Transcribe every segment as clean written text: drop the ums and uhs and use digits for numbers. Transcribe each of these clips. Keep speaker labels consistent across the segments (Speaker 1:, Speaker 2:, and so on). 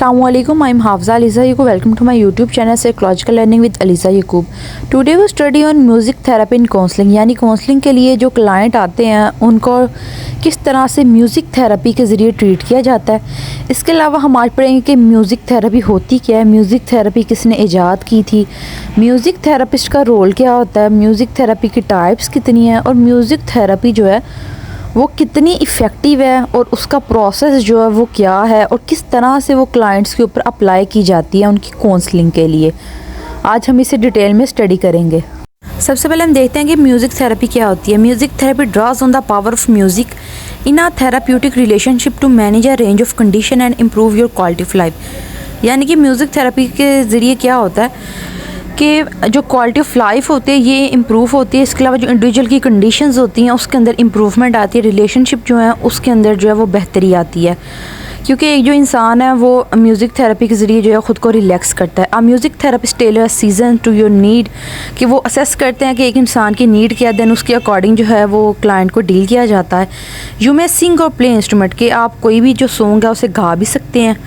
Speaker 1: Assalamualaikum, I'm Hafza Aliza Yaqub. Welcome to my YouTube channel Psychological Learning with Aliza Yaqub. Today we study on music therapy and counseling, यानी counselling के लिए जो client आते हैं उनको किस तरह से म्यूज़िक थेरेपी के ज़रिए ट्रीट किया जाता है। इसके अलावा हम आज पढ़ेंगे कि म्यूज़िक थेरेपी होती क्या है, म्यूज़िक थेरेपी किसने ईजाद की थी, म्यूज़िक थेरेपिस्ट का रोल क्या होता है, म्यूज़िक थेरेपी की टाइप्स कितनी हैं और म्यूज़िक थेरेपी जो है वो कितनी इफ़ेक्टिव है और उसका प्रोसेस जो है वो क्या है और किस तरह से वो क्लाइंट्स के ऊपर अप्लाई की जाती है उनकी काउंसलिंग के लिए। आज हम इसे डिटेल में स्टडी करेंगे। सबसे पहले हम देखते हैं कि म्यूज़िक थेरेपी क्या होती है। Music therapy draws on the power of music in a therapeutic relationship to manage a range of condition and improve your quality of life. यानी कि म्यूज़िक थेरेपी के ज़रिए क्या होता है कि जो क्वालिटी ऑफ लाइफ होती है ये इम्प्रूव होती है। इसके अलावा जो इंडिविजुअल की कंडीशंस होती हैं उसके अंदर इम्प्रूवमेंट आती है, रिलेशनशिप जो है उसके अंदर जो है वो बेहतरी आती है, क्योंकि एक जो इंसान है वो म्यूज़िक थेरेपी के ज़रिए जो है ख़ुद को रिलैक्स करता है। Music therapist tailor sessions to your need, कि वो असेस करते हैं कि एक इंसान की नीड क्या है, देन उसके अकॉर्डिंग जो है वो क्लाइंट को डील किया जाता है। यू मे सिंग और प्ले इंस्ट्रूमेंट, कि आप कोई भी जो सॉन्ग है उसे गा भी सकते हैं,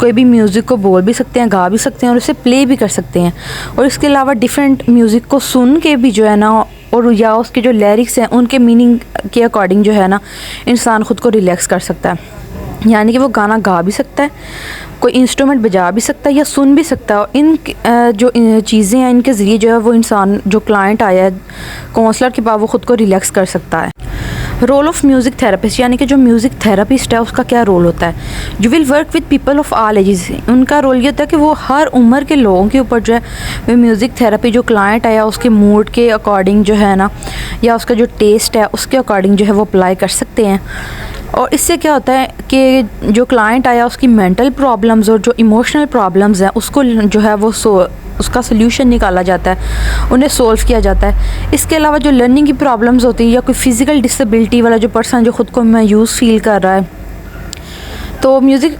Speaker 1: कोई भी म्यूज़िक को बोल भी सकते हैं, गा भी सकते हैं और उसे प्ले भी कर सकते हैं। और इसके अलावा डिफरेंट म्यूज़िक को सुन के भी जो है ना और या उसके जो लिरिक्स हैं उनके मीनिंग के अकॉर्डिंग जो है ना इंसान ख़ुद को रिलैक्स कर सकता है। यानी कि वो गाना गा भी सकता है, कोई इंस्ट्रूमेंट बजा भी सकता है या सुन भी सकता है। और इन जो चीज़ें हैं इनके ज़रिए जो है वो इंसान जो क्लाइंट आया है काउंसलर के पास वो ख़ुद को रिलैक्स कर सकता है। रोल ऑफ़ म्यूज़िक थेरेपिस्ट, यानी कि जो म्यूज़िक थेरेपिस्ट है उसका क्या रोल होता है। You will work with people of all ages, उनका रोल ये होता है कि वो हर उम्र के लोगों के ऊपर जो है वो म्यूज़िक थेरेपी जो क्लाइंट आया उसके मूड के अकॉर्डिंग जो है ना या उसका जो टेस्ट है उसके अकॉर्डिंग जो है वो अप्लाई कर सकते हैं। और इससे क्या होता है कि जो क्लाइंट आया उसकी मेंटल प्रॉब्लम्स और जो इमोशनल प्रॉब्लम्स हैं उसको जो है वो उसका सल्यूशन निकाला जाता है, उन्हें सोल्व किया जाता है। इसके अलावा जो लर्निंग की प्रॉब्लम्स होती है या कोई फ़िज़िकल डिसेबिलिटी वाला जो पर्सन जो ख़ुद को मायूस फील कर रहा है तो म्यूज़िक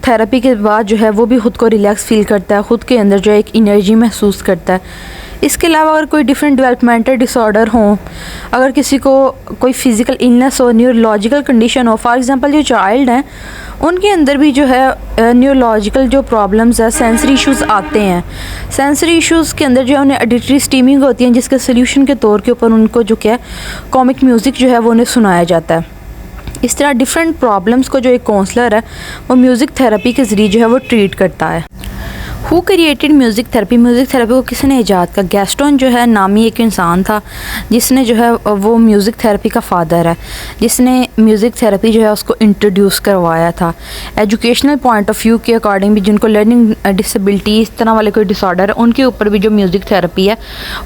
Speaker 1: थेरेपी के बाद जो है वो भी ख़ुद को रिलैक्स फील करता है, ख़ुद के अंदर जो है एक एनर्जी महसूस करता है। इसके अलावा अगर कोई डिफरेंट डेवलपमेंटल डिसऑर्डर हो, अगर किसी को कोई फ़िज़िकल इलनेस हो, न्यूरोलॉजिकल कंडीशन हो, फॉर एग्जांपल जो चाइल्ड हैं उनके अंदर भी जो है न्यूरोलॉजिकल जो प्रॉब्लम्स है, सेंसरी इश्यूज़ आते हैं। सेंसरी इश्यूज़ के अंदर जो है उन्हें ऑडिटरी स्टीमिंग होती है जिसके सोल्यूशन के तौर के ऊपर उनको जो क्या है कॉमिक म्यूज़िक जो है वो उन्हें सुनाया जाता है। इस तरह डिफरेंट प्रॉब्लम्स को जो एक काउंसलर है वो म्यूज़िक थेरेपी के ज़रिए जो है वो ट्रीट करता है। Who created music therapy, music therapy को किसने ईजाद का। गैस्टन जो है नामी एक इंसान था जिसने जो है वो म्यूज़िक थेरेपी का फादर है, जिसने म्यूज़िक थेरेपी जो है उसको इंट्रोड्यूस करवाया था। एजुकेशनल पॉइंट ऑफ व्यू के अकॉर्डिंग भी जिनको लर्निंग डिसेबिलिटी इस तरह वाले कोई डिसऑर्डर है उनके ऊपर भी जो म्यूज़िक थेरेपी है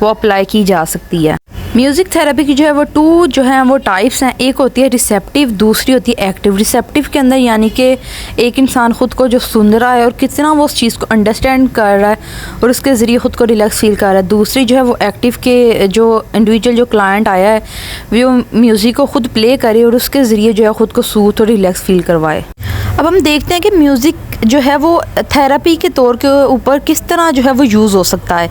Speaker 1: वो अप्लाई की जा सकती है। म्यूज़िक थेरेपी की जो है वो टू जो है वो टाइप्स हैं, एक होती है रिसेप्टिव, दूसरी होती है एक्टिव। रिसेप्टिव के अंदर यानी कि एक इंसान ख़ुद को जो सुन रहा है और कितना वो उस चीज़ को अंडरस्टैंड कर रहा है और उसके ज़रिए ख़ुद को रिलैक्स फील कर रहा है। दूसरी जो है वो एक्टिव के जो इंडिविजुअल जो क्लाइंट आया है वो म्यूज़िक को ख़ुद प्ले करे और उसके ज़रिए जो है ख़ुद को सूथ और रिलैक्स फील करवाए। अब हम देखते हैं कि म्यूज़िक जो है वो थेरेपी के तौर के ऊपर किस तरह जो है वो यूज़ हो सकता है।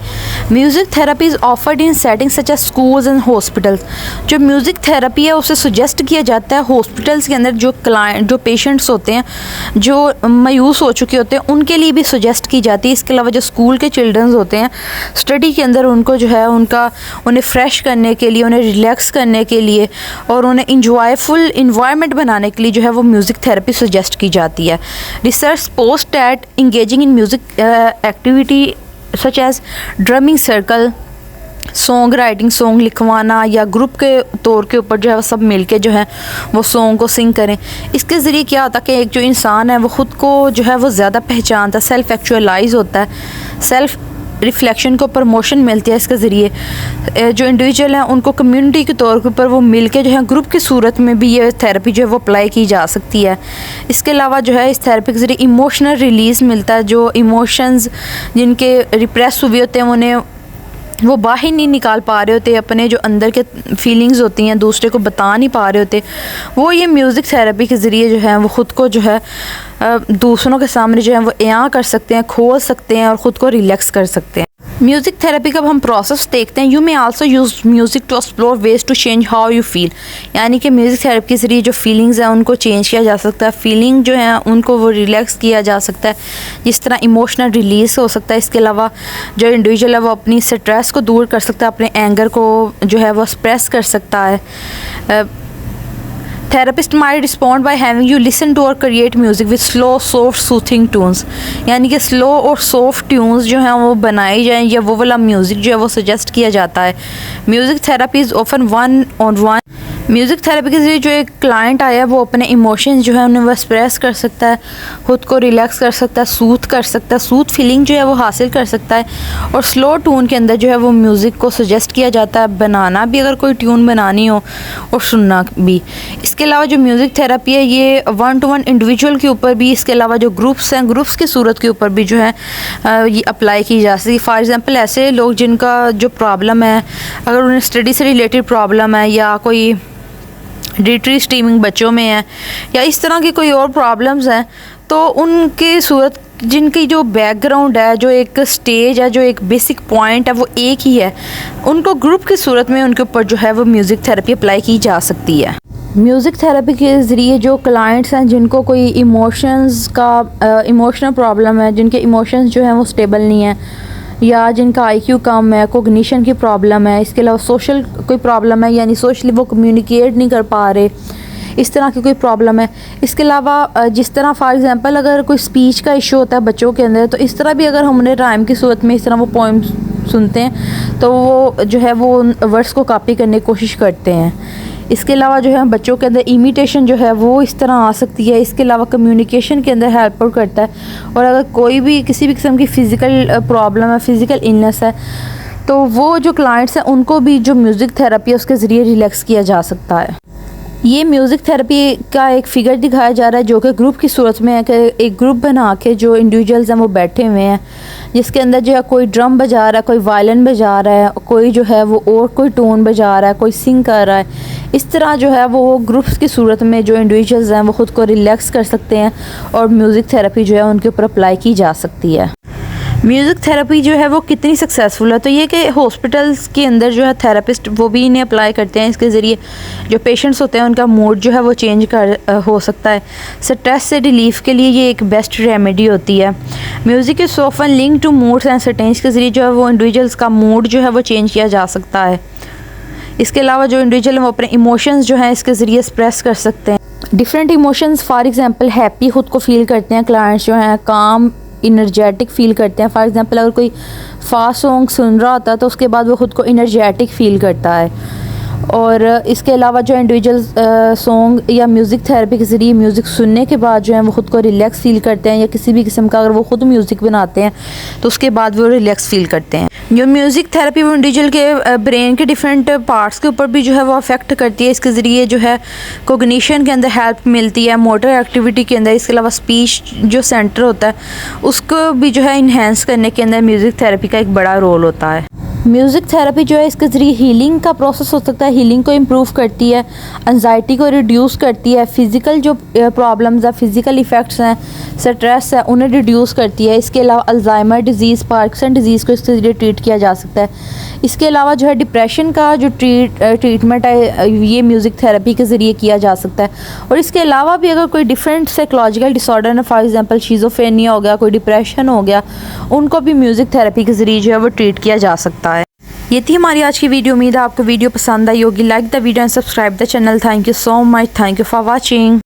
Speaker 1: Music therapy is offered in setting such as schools and hospitals. जो म्यूज़िक थेरेपी है उसे सजेस्ट किया जाता है हॉस्पिटल्स के अंदर जो क्लाइंट जो पेशेंट्स होते हैं जो मायूस हो चुके होते हैं उनके लिए भी सजेस्ट की जाती है। इसके अलावा जो स्कूल के चिल्ड्रंस होते हैं स्टडी के अंदर उनको जो है उन्हें फ्रेश करने के लिए, उन्हें रिलैक्स करने के लिए और उन्हें इंजॉयफुल इन्वायरमेंट बनाने के लिए जो है वो म्यूज़िक थेरेपी सजेस्ट की जाती है। Research post at engaging in music activity such as drumming circle, song writing, song लिखवाना या ग्रुप के तौर के ऊपर जो है वो सब मिलके जो है वो सॉन्ग को सिंग करें। इसके ज़रिए क्या होता है कि एक जो इंसान है वो ख़ुद को जो है वो ज़्यादा पहचानता है, सेल्फ एक्चुअलाइज होता है, सेल्फ रिफ्लेक्शन को प्रमोशन मिलती है। इसके ज़रिए जो इंडिविजुअल हैं उनको कम्युनिटी के तौर के ऊपर वो मिलके जो है ग्रुप की सूरत में भी ये थेरेपी जो है वो अप्लाई की जा सकती है। इसके अलावा जो है इस थेरेपी के ज़रिए इमोशनल रिलीज़ मिलता है। जो इमोशंस जिनके रिप्रेस हुए होते हैं उन्हें वो बाहर नहीं निकाल पा रहे होते, अपने जो अंदर के फीलिंग्स होती हैं दूसरे को बता नहीं पा रहे होते, वो ये म्यूज़िक थेरेपी के ज़रिए जो है वो ख़ुद को जो है दूसरों के सामने जो है वो बयां कर सकते हैं, खोल सकते हैं और ख़ुद को रिलैक्स कर सकते हैं। म्यूज़िक थेरेपी का हम प्रोसेस देखते हैं। You may also use music to explore ways to change how you feel, यानी कि म्यूज़िक थेरेपी के ज़रिए जो फीलिंग्स हैं उनको चेंज किया जा सकता है। फीलिंग जो है उनको वो रिलैक्स किया जा सकता है, जिस तरह इमोशनल रिलीज़ हो सकता है। इसके अलावा जो इंडिविजुअल है वो अपनी स्ट्रेस को दूर कर सकता है, अपने एंगर को जो है वो एक्सप्रेस कर सकता है। Therapist might respond by having you listen to और create music with slow soft soothing tunes, यानी कि स्लो और सॉफ्ट ट्यून्स जो हैं वो बनाई जाएँ या वो वाला म्यूज़िक जो है वो सजेस्ट किया जाता है। Music therapy is often one on one. Music therapy के ज़रिए जो एक क्लाइंट आया वो अपने इमोशंस जो है उन्हें वो एक्सप्रेस कर सकता है, ख़ुद को रिलैक्स कर सकता है, सूथ कर सकता है, सूथ फीलिंग जो है वो हासिल कर सकता है। और स्लो ट्यून के अंदर जो है वो म्यूज़िक को सजेस्ट किया जाता है, बनाना भी अगर कोई ट्यून बनानी हो और सुनना भी। इसके अलावा जो म्यूज़िक थेरेपी है ये 1 to 1 इंडिविजुअल के ऊपर भी, इसके अलावा जो ग्रुप्स हैं ग्रुप्स की सूरत के ऊपर भी जो है ये अप्लाई की जा सकती है। फॉर एग्ज़ाम्पल ऐसे लोग जिनका जो प्रॉब्लम है, अगर उन्हें स्टडी से रिलेटेड प्रॉब्लम है या कोई डिट्री स्ट्रीमिंग बच्चों में है या इस तरह की कोई और प्रॉब्लम्स हैं, तो उनकी सूरत जिनकी जो बैकग्राउंड है, जो एक स्टेज है, जो एक बेसिक पॉइंट है वो एक ही है, उनको ग्रुप की सूरत में उनके ऊपर जो है वो म्यूज़िक थेरेपी अप्लाई की जा सकती है। म्यूज़िक थेरेपी के ज़रिए जो क्लाइंट्स हैं जिनको कोई इमोशनल प्रॉब्लम है, जिनके इमोशंस जो हैं वो स्टेबल नहीं है या जिनका आईक्यू कम है, कोग्निशन की प्रॉब्लम है, इसके अलावा सोशल कोई प्रॉब्लम है यानी सोशली वो कम्युनिकेट नहीं कर पा रहे, इस तरह की कोई प्रॉब्लम है। इसके अलावा जिस तरह फॉर एग्ज़ाम्पल अगर कोई स्पीच का इशू होता है बच्चों के अंदर, तो इस तरह भी अगर हमने राइम की सूरत में इस तरह वो पोइम सुनते हैं तो वो जो है वो वर्ड्स को कॉपी करने की कोशिश करते हैं। इसके अलावा जो है बच्चों के अंदर इमिटेशन जो है वो इस तरह आ सकती है। इसके अलावा कम्युनिकेशन के अंदर हेल्प आउट करता है। और अगर कोई भी किसी भी किस्म की फ़िज़िकल प्रॉब्लम है, फ़िज़िकल इलनेस है, तो वो जो क्लाइंट्स हैं उनको भी जो म्यूज़िक थेरेपी है उसके ज़रिए रिलैक्स किया जा सकता है। ये म्यूज़िक थेरेपी का एक फ़िगर दिखाया जा रहा है जो कि ग्रुप की सूरत में है कि एक ग्रुप बना के जो इंडिविजुअल्स हैं वो बैठे हुए हैं, जिसके अंदर जो है कोई ड्रम बजा रहा है, कोई वायलिन बजा रहा है, कोई जो है वो और कोई टोन बजा रहा है, कोई सिंग कर रहा है। इस तरह जो है वो ग्रुप्स की सूरत में जो इंडिविजुअल्स हैं वो ख़ुद को रिलैक्स कर सकते हैं और म्यूज़िक थेरेपी जो है उनके ऊपर अप्लाई की जा सकती है। म्यूज़िक थेरेपी जो है वो कितनी सक्सेसफुल है, तो ये कि हॉस्पिटल्स के अंदर जो है थेरेपिस्ट वो भी इन्हें अप्लाई करते हैं। इसके ज़रिए जो पेशेंट्स होते हैं उनका मूड जो है वो चेंज हो सकता है। स्ट्रेस से रिलीफ के लिए ये एक बेस्ट रेमेडी होती है। Music is often link to moods and सर्टेन्स के ज़रिए जो है वो इंडिविजुअल्स का मूड जो है वो चेंज किया जा सकता है। इसके अलावा जो इंडिविजुअल वो अपने इमोशंस जो हैं इसके ज़रिए एक्सप्रेस कर सकते हैं। Different emotions for example happy ख़ुद को फील करते हैं क्लाइंट्स जो हैं, काम इनर्जेटिक फ़ील करते हैं। फॉर एग्ज़ाम्पल अगर कोई फास्ट सॉन्ग सुन रहा होता है तो उसके बाद वो ख़ुद को इनर्जेटिक फ़ील करता है। और इसके अलावा जो इंडिविजुअल सॉन्ग या म्यूज़िक थेरेपी के ज़रिए म्यूज़िक सुनने के बाद जो है वो ख़ुद को रिलैक्स फ़ील करते हैं, या किसी भी किस्म का अगर वो ख़ुद म्यूज़िक बनाते हैं तो उसके बाद वो रिलैक्स फ़ील करते हैं। जो म्यूज़िक थेरेपी वो इंडिविजुअल के ब्रेन के डिफरेंट पार्ट्स के ऊपर भी जो है वो अफेक्ट करती है। इसके ज़रिए जो है कोग्निशन के अंदर हेल्प मिलती है, मोटर एक्टिविटी के अंदर। इसके अलावा स्पीच जो सेंटर होता है उसको भी जो है इन्हेंस करने के अंदर म्यूज़िक थेरेपी का एक बड़ा रोल होता है। म्यूज़िक थेरेपी जो है इसके ज़रिए हीलिंग का प्रोसेस हो सकता है, हीलिंग को इम्प्रूव करती है, एंजाइटी को रिड्यूस करती है, फ़िज़िकल जो प्रॉब्लम्स है, फ़िज़िकल इफ़ेक्ट्स हैं, स्ट्रेस है, उन्हें रिड्यूस करती है। इसके अलावा अल्जाइमर डिज़ीज़, पार्किंसन डिज़ीज़ को इसके ज़रिए ट्रीट किया जा सकता है। इसके अलावा जो है डिप्रेशन का जो ट्रीटमेंट है ये म्यूज़िक थेरेपी के ज़रिए किया जा सकता है। और इसके अलावा भी अगर कोई डिफरेंट साइकोलॉजिकल डिसऑर्डर है, फॉर एग्ज़ाम्पल शिज़ोफ्रेनिया हो गया, कोई डिप्रेशन हो गया, उनको भी म्यूज़िक थेरेपी के ज़रिए जो है वो ट्रीट किया जा सकता है। ये थी हमारी आज की वीडियो। उम्मीद है आपको वीडियो पसंद आई होगी। Like the video and subscribe the channel. Thank you so much. Thank you for watching.